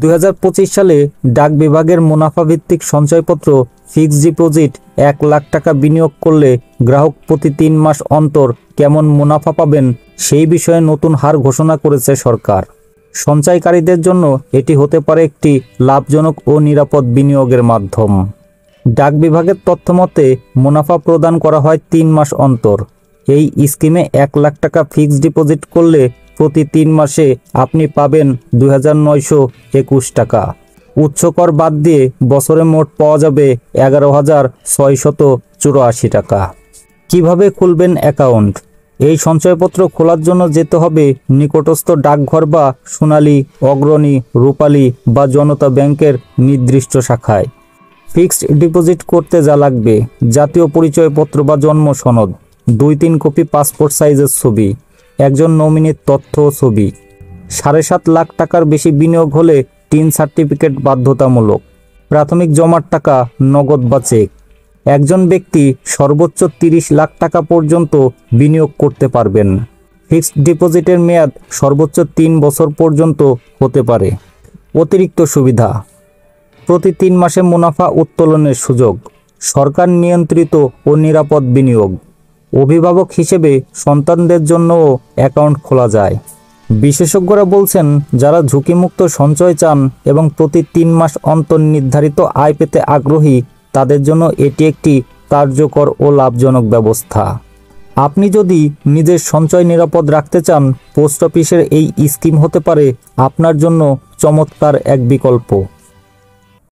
2025 সালে ডাক বিভাগের মুনাফা ভিত্তিক সঞ্চয়পত্র ফিক্সড ডিপোজিট 1 লাখ টাকা বিনিয়োগ করলে গ্রাহক প্রতি 3 মাস অন্তর কেমন মুনাফা পাবেন সেই বিষয়ে নতুন হার ঘোষণা করেছে সরকার। সঞ্চয়কারীদের জন্য এটি হতে পারে একটি লাভজনক ও নিরাপদ বিনিয়োগের মাধ্যম। ডাক বিভাগের তথ্যমতে মুনাফা প্রদান করা হয় 3 মাস অন্তর। এই স্কিমে 1 লাখ টাকা ফিক্সড ডিপোজিট করলে প্রতি 3 মাসে আপনি পাবেন 2921 টাকা। উচ্চ কর বাদ দিয়ে বছরে মোট পাওয়া যাবে 11,684 টাকা। কিভাবে খুলবেন অ্যাকাউন্ট? এই সঞ্চয়পত্র খোলার জন্য যেতে হবে নিকটস্থ ডাকঘর বা সোনালী, অগ্রণী, রূপালী বা জনতা ব্যাংকের নির্দিষ্ট শাখায়। ফিক্সড ডিপোজিট করতে যা লাগবে: জাতীয় পরিচয়পত্র বা জন্ম সনদ, 2-3 কপি পাসপোর্ট সাইজের ছবি, একজন নমিনির তথ্য ও ছবি। 7.5 লাখ টাকার বেশি বিনিয়োগ হলে টিন সার্টিফিকেট বাধ্যতামূলক। প্রাথমিক জমার টাকা নগদ বা চেক। একজন ব্যক্তি সর্বোচ্চ 30 লাখ টাকা পর্যন্ত বিনিয়োগ করতে পারবেন। ফিক্সড ডিপোজিটের মেয়াদ সর্বোচ্চ 3 বছর পর্যন্ত হতে পারে। অতিরিক্ত সুবিধা: প্রতি 3 মাসে মুনাফা উত্তোলনের সুযোগ, সরকার নিয়ন্ত্রিত ও নিরাপদ বিনিয়োগ। অভিভাবক হিসেবে সন্তানদের জন্যও অ্যাকাউন্ট খোলা যায়। বিশেষজ্ঞরা বলছেন, যারা ঝুঁকিমুক্ত সঞ্চয় চান এবং প্রতি 3 মাস অন্তর নির্ধারিত আয় পেতে আগ্রহী, তাদের জন্য এটি একটি কার্যকর ও লাভজনক ব্যবস্থা। আপনি যদি নিজের সঞ্চয় নিরাপদ রাখতে চান, পোস্ট অফিসের এই স্কিম হতে পারে আপনার জন্য চমৎকার এক বিকল্প।